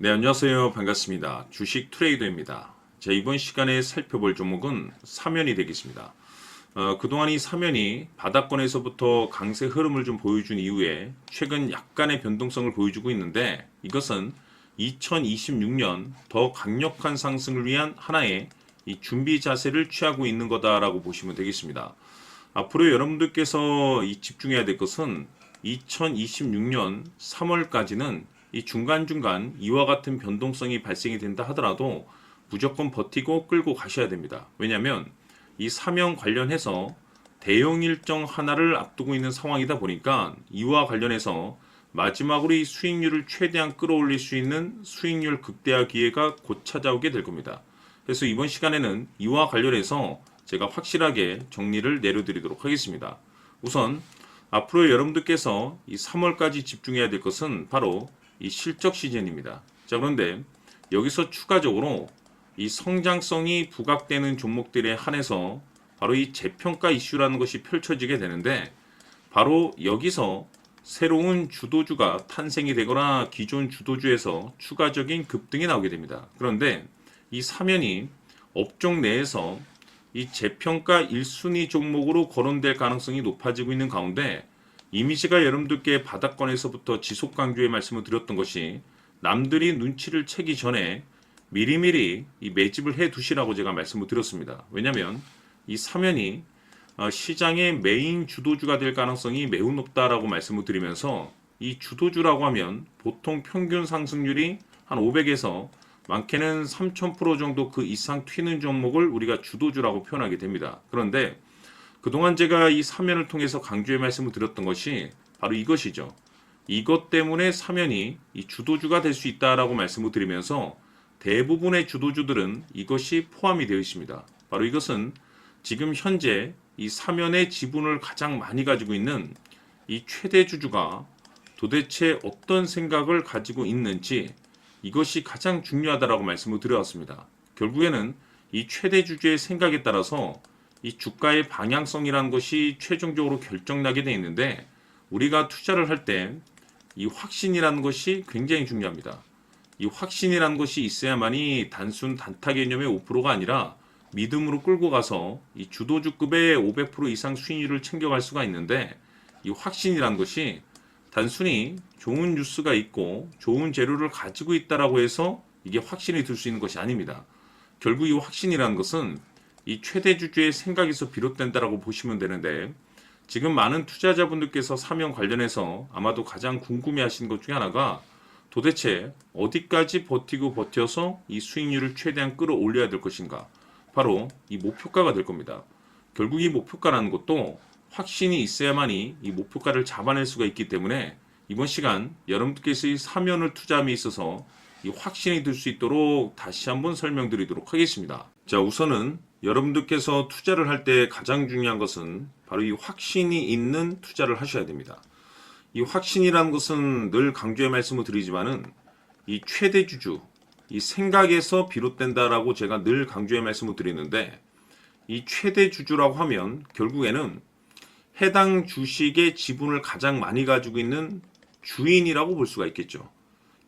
네, 안녕하세요. 반갑습니다. 주식 트레이더입니다. 자, 이번 시간에 살펴볼 종목은 사면이 되겠습니다. 그동안 이 사면이 바닥권에서부터 강세 흐름을 좀 보여준 이후에 최근 약간의 변동성을 보여주고 있는데 이것은 2026년 더 강력한 상승을 위한 하나의 이 준비 자세를 취하고 있는 거다라고 보시면 되겠습니다. 앞으로 여러분들께서 이 집중해야 될 것은 2026년 3월까지는 이 중간중간 이와 같은 변동성이 발생이 된다 하더라도 무조건 버티고 끌고 가셔야 됩니다. 왜냐하면 이 사명 관련해서 대형 일정 하나를 앞두고 있는 상황이다 보니까 이와 관련해서 마지막으로 이 수익률을 최대한 끌어올릴 수 있는 수익률 극대화 기회가 곧 찾아오게 될 겁니다. 그래서 이번 시간에는 이와 관련해서 제가 확실하게 정리를 내려드리도록 하겠습니다. 우선 앞으로 여러분들께서 이 3월까지 집중해야 될 것은 바로 이 실적 시즌입니다. 자, 그런데 여기서 추가적으로 이 성장성이 부각되는 종목들에 한해서 바로 이 재평가 이슈라는 것이 펼쳐지게 되는데 바로 여기서 새로운 주도주가 탄생이 되거나 기존 주도주에서 추가적인 급등이 나오게 됩니다. 그런데 이 사면이 업종 내에서 이 재평가 1순위 종목으로 거론될 가능성이 높아지고 있는 가운데 이미지가 여러분들께 바닥권에서부터 지속 강조의 말씀을 드렸던 것이 남들이 눈치를 채기 전에 미리미리 이 매집을 해 두시라고 제가 말씀을 드렸습니다. 왜냐하면 이 사면이 시장의 메인 주도주가 될 가능성이 매우 높다라고 말씀을 드리면서 이 주도주라고 하면 보통 평균 상승률이 한 500에서 많게는 3000% 정도 그 이상 튀는 종목을 우리가 주도주라고 표현하게 됩니다. 그런데 그동안 제가 이 사면을 통해서 강조의 말씀을 드렸던 것이 바로 이것이죠. 이것 때문에 사면이 이 주도주가 될 수 있다라고 말씀을 드리면서 대부분의 주도주들은 이것이 포함이 되어 있습니다. 바로 이것은 지금 현재 이 사면의 지분을 가장 많이 가지고 있는 이 최대 주주가 도대체 어떤 생각을 가지고 있는지 이것이 가장 중요하다라고 말씀을 드려왔습니다. 결국에는 이 최대 주주의 생각에 따라서 이 주가의 방향성이라는 것이 최종적으로 결정나게 되어 있는데 우리가 투자를 할 때 이 확신이라는 것이 굉장히 중요합니다. 이 확신이라는 것이 있어야만이 단순 단타 개념의 5%가 아니라 믿음으로 끌고 가서 이 주도주급의 500% 이상 수익률을 챙겨갈 수가 있는데 이 확신이라는 것이 단순히 좋은 뉴스가 있고 좋은 재료를 가지고 있다라고 해서 이게 확신이 들 수 있는 것이 아닙니다. 결국 이 확신이라는 것은 이 최대 주주의 생각에서 비롯된다라고 보시면 되는데 지금 많은 투자자분들께서 사면 관련해서 아마도 가장 궁금해하시는 것 중에 하나가 도대체 어디까지 버티고 버텨서 이 수익률을 최대한 끌어올려야 될 것인가? 바로 이 목표가가 될 겁니다. 결국 이 목표가라는 것도 확신이 있어야만이 이 목표가를 잡아낼 수가 있기 때문에 이번 시간 여러분들께서 이 사면을 투자함에 있어서 이 확신이 들 수 있도록 다시 한번 설명드리도록 하겠습니다. 자, 우선은 여러분들께서 투자를 할 때 가장 중요한 것은 바로 이 확신이 있는 투자를 하셔야 됩니다. 이 확신이라는 것은 늘 강조의 말씀을 드리지만은 이 최대 주주, 이 생각에서 비롯된다라고 제가 늘 강조의 말씀을 드리는데 이 최대 주주라고 하면 결국에는 해당 주식의 지분을 가장 많이 가지고 있는 주인이라고 볼 수가 있겠죠.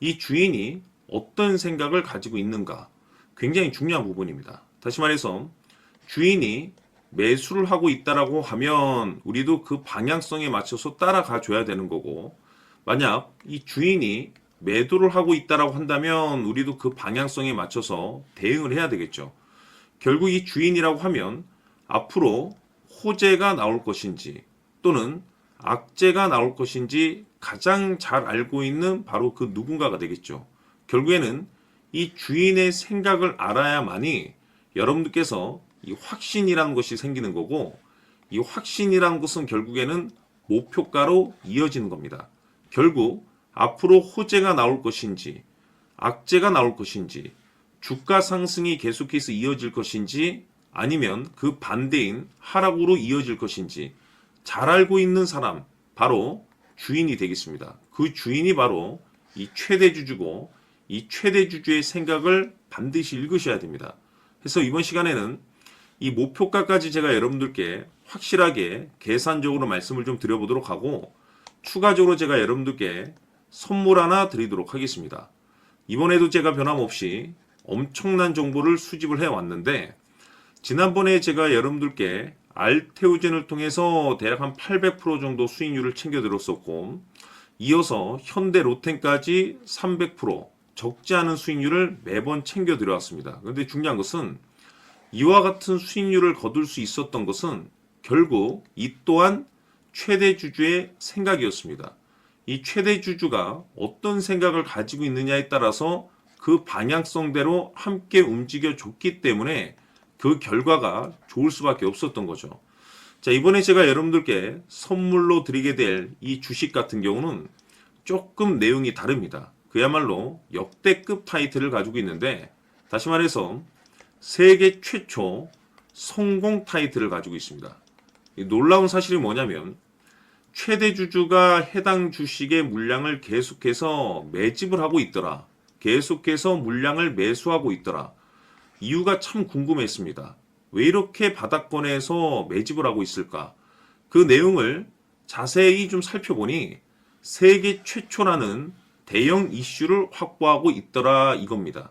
이 주인이 어떤 생각을 가지고 있는가 굉장히 중요한 부분입니다. 다시 말해서 주인이 매수를 하고 있다라고 하면 우리도 그 방향성에 맞춰서 따라가 줘야 되는 거고 만약 이 주인이 매도를 하고 있다라고 한다면 우리도 그 방향성에 맞춰서 대응을 해야 되겠죠. 결국 이 주인이라고 하면 앞으로 호재가 나올 것인지 또는 악재가 나올 것인지 가장 잘 알고 있는 바로 그 누군가가 되겠죠. 결국에는 이 주인의 생각을 알아야만이 여러분들께서 이 확신이라는 것이 생기는 거고 이 확신이라는 것은 결국에는 목표가로 이어지는 겁니다. 결국 앞으로 호재가 나올 것인지 악재가 나올 것인지 주가 상승이 계속해서 이어질 것인지 아니면 그 반대인 하락으로 이어질 것인지 잘 알고 있는 사람 바로 주인이 되겠습니다. 그 주인이 바로 이 최대 주주고 이 최대 주주의 생각을 반드시 읽으셔야 됩니다. 그래서 이번 시간에는 이 목표가까지 제가 여러분들께 확실하게 계산적으로 말씀을 좀 드려보도록 하고 추가적으로 제가 여러분들께 선물 하나 드리도록 하겠습니다. 이번에도 제가 변함없이 엄청난 정보를 수집을 해왔는데, 지난번에 제가 여러분들께 알테오젠을 통해서 대략 한 800% 정도 수익률을 챙겨드렸었고, 이어서 현대 로템까지 300% 적지 않은 수익률을 매번 챙겨드려왔습니다. 그런데 중요한 것은 이와 같은 수익률을 거둘 수 있었던 것은 결국 이 또한 최대 주주의 생각이었습니다. 이 최대 주주가 어떤 생각을 가지고 있느냐에 따라서 그 방향성대로 함께 움직여 줬기 때문에 그 결과가 좋을 수밖에 없었던 거죠. 자, 이번에 제가 여러분들께 선물로 드리게 될 이 주식 같은 경우는 조금 내용이 다릅니다. 그야말로 역대급 타이틀을 가지고 있는데, 다시 말해서 세계 최초 성공 타이틀을 가지고 있습니다. 이 놀라운 사실이 뭐냐면 최대 주주가 해당 주식의 물량을 계속해서 매집을 하고 있더라. 계속해서 물량을 매수하고 있더라. 이유가 참 궁금했습니다. 왜 이렇게 바닥권에서 매집을 하고 있을까? 그 내용을 자세히 좀 살펴보니 세계 최초라는 대형 이슈를 확보하고 있더라 이겁니다.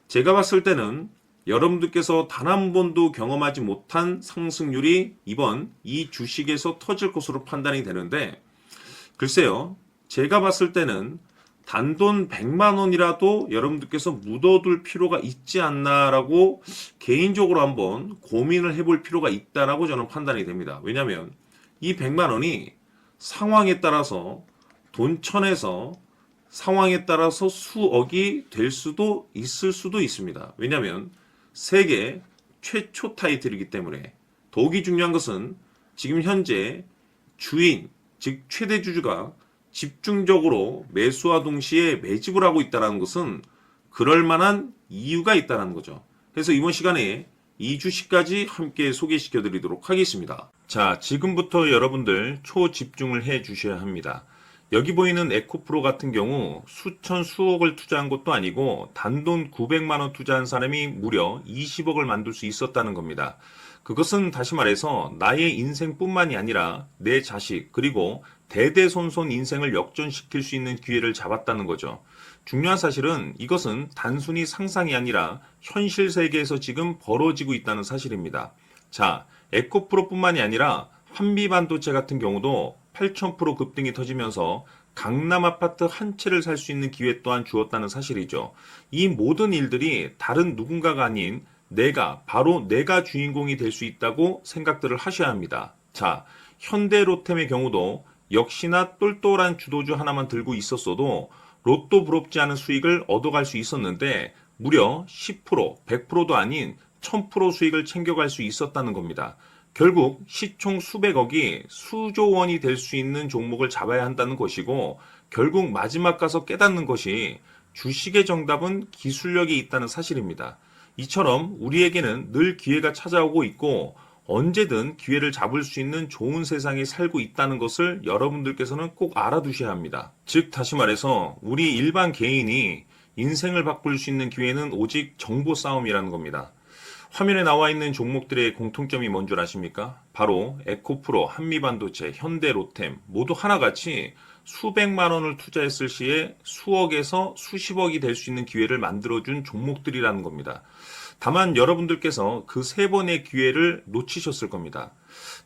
제가 봤을 때는 여러분들께서 단 한 번도 경험하지 못한 상승률이 이번 이 주식에서 터질 것으로 판단이 되는데, 글쎄요, 제가 봤을 때는 단돈 100만 원이라도 여러분들께서 묻어둘 필요가 있지 않나라고 개인적으로 한번 고민을 해볼 필요가 있다라고 저는 판단이 됩니다. 왜냐하면 이 100만 원이 상황에 따라서 돈천에서 상황에 따라서 수억이 될 수도 있을 수도 있습니다. 왜냐하면 세계 최초 타이틀이기 때문에. 더욱이 중요한 것은 지금 현재 주인, 즉 최대 주주가 집중적으로 매수와 동시에 매집을 하고 있다는 것은 그럴 만한 이유가 있다는 거죠. 그래서 이번 시간에 이 주식까지 함께 소개시켜 드리도록 하겠습니다. 자, 지금부터 여러분들 초집중을 해 주셔야 합니다. 여기 보이는 에코프로 같은 경우 수천 수억을 투자한 것도 아니고 단돈 900만 원 투자한 사람이 무려 20억을 만들 수 있었다는 겁니다. 그것은 다시 말해서 나의 인생뿐만이 아니라 내 자식 그리고 대대손손 인생을 역전시킬 수 있는 기회를 잡았다는 거죠. 중요한 사실은 이것은 단순히 상상이 아니라 현실 세계에서 지금 벌어지고 있다는 사실입니다. 자, 에코프로뿐만이 아니라 한미반도체 같은 경우도 8,000% 급등이 터지면서 강남 아파트 한 채를 살 수 있는 기회 또한 주었다는 사실이죠. 이 모든 일들이 다른 누군가가 아닌 바로 내가 주인공이 될 수 있다고 생각들을 하셔야 합니다. 자, 현대로템의 경우도 역시나 똘똘한 주도주 하나만 들고 있었어도 로또 부럽지 않은 수익을 얻어갈 수 있었는데 무려 10%, 100%도 아닌 1000% 수익을 챙겨갈 수 있었다는 겁니다. 결국 시총 수백억이 수조 원이 될 수 있는 종목을 잡아야 한다는 것이고, 결국 마지막 가서 깨닫는 것이 주식의 정답은 기술력이 있다는 사실입니다. 이처럼 우리에게는 늘 기회가 찾아오고 있고 언제든 기회를 잡을 수 있는 좋은 세상에 살고 있다는 것을 여러분들께서는 꼭 알아두셔야 합니다. 즉 다시 말해서 우리 일반 개인이 인생을 바꿀 수 있는 기회는 오직 정보 싸움이라는 겁니다. 화면에 나와 있는 종목들의 공통점이 뭔 줄 아십니까? 바로 에코프로, 한미반도체, 현대로템 모두 하나같이 수백만 원을 투자했을 시에 수억에서 수십억이 될 수 있는 기회를 만들어준 종목들이라는 겁니다. 다만 여러분들께서 그 세 번의 기회를 놓치셨을 겁니다.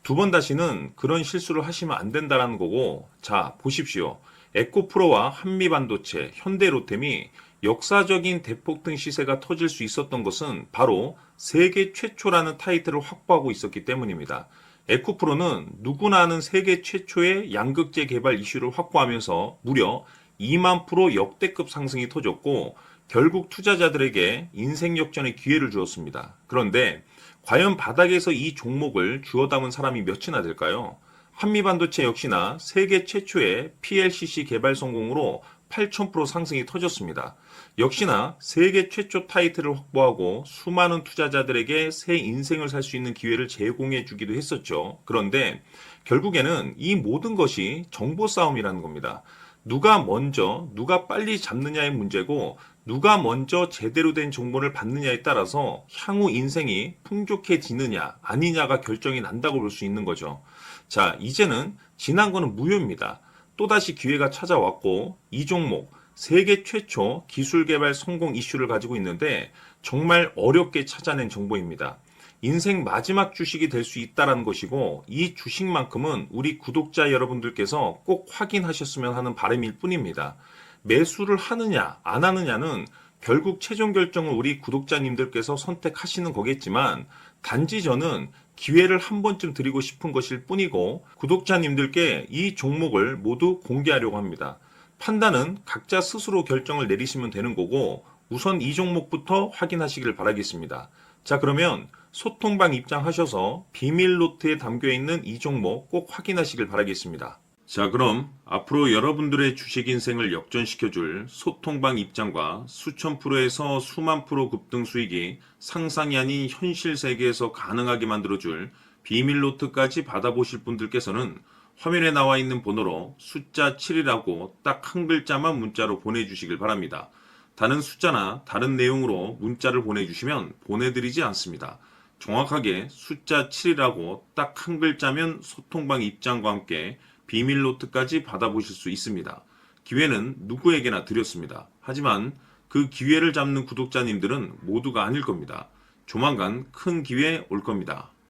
두 번 다시는 그런 실수를 하시면 안 된다는 거고, 자 보십시오. 에코프로와 한미반도체, 현대로템이 역사적인 대폭등 시세가 터질 수 있었던 것은 바로 세계 최초라는 타이틀을 확보하고 있었기 때문입니다. 에코프로는 누구나 아는 세계 최초의 양극재 개발 이슈를 확보하면서 무려 2만 프로 역대급 상승이 터졌고 결국 투자자들에게 인생 역전의 기회를 주었습니다. 그런데 과연 바닥에서 이 종목을 주워 담은 사람이 몇이나 될까요? 한미반도체 역시나 세계 최초의 PLCC 개발 성공으로 8,000% 상승이 터졌습니다. 역시나 세계 최초 타이틀을 확보하고 수많은 투자자들에게 새 인생을 살 수 있는 기회를 제공해 주기도 했었죠. 그런데 결국에는 이 모든 것이 정보 싸움이라는 겁니다. 누가 먼저, 누가 빨리 잡느냐의 문제고 누가 먼저 제대로 된 정보를 받느냐에 따라서 향후 인생이 풍족해지느냐 아니냐가 결정이 난다고 볼 수 있는 거죠. 자, 이제는 지난 거는 무효입니다. 또다시 기회가 찾아왔고 이 종목 세계 최초 기술 개발 성공 이슈를 가지고 있는데 정말 어렵게 찾아낸 정보입니다. 인생 마지막 주식이 될 수 있다는 것이고 이 주식만큼은 우리 구독자 여러분들께서 꼭 확인하셨으면 하는 바람일 뿐입니다. 매수를 하느냐 안 하느냐는 결국 최종 결정을 우리 구독자님들께서 선택하시는 거겠지만 단지 저는 기회를 한 번쯤 드리고 싶은 것일 뿐이고 구독자님들께 이 종목을 모두 공개하려고 합니다. 판단은 각자 스스로 결정을 내리시면 되는 거고 우선 이 종목부터 확인하시길 바라겠습니다. 자, 그러면 소통방 입장하셔서 비밀 노트에 담겨 있는 이 종목 꼭 확인하시길 바라겠습니다. 자, 그럼 앞으로 여러분들의 주식 인생을 역전시켜줄 소통방 입장과 수천 프로에서 수만 프로 급등 수익이 상상이 아닌 현실 세계에서 가능하게 만들어줄 비밀 노트까지 받아보실 분들께서는 화면에 나와 있는 번호로 숫자 7이라고 딱 한 글자만 문자로 보내주시길 바랍니다. 다른 숫자나 다른 내용으로 문자를 보내주시면 보내드리지 않습니다. 정확하게 숫자 7이라고 딱 한 글자면 소통방 입장과 함께 비밀 노트까지 받아보실 수 있습니다. 기회는 누구에게나 드렸습니다. 하지만 그 기회를 잡는 구독자님들은 모두가 아닐 겁니다. 조만간 큰 기회 올 겁니다.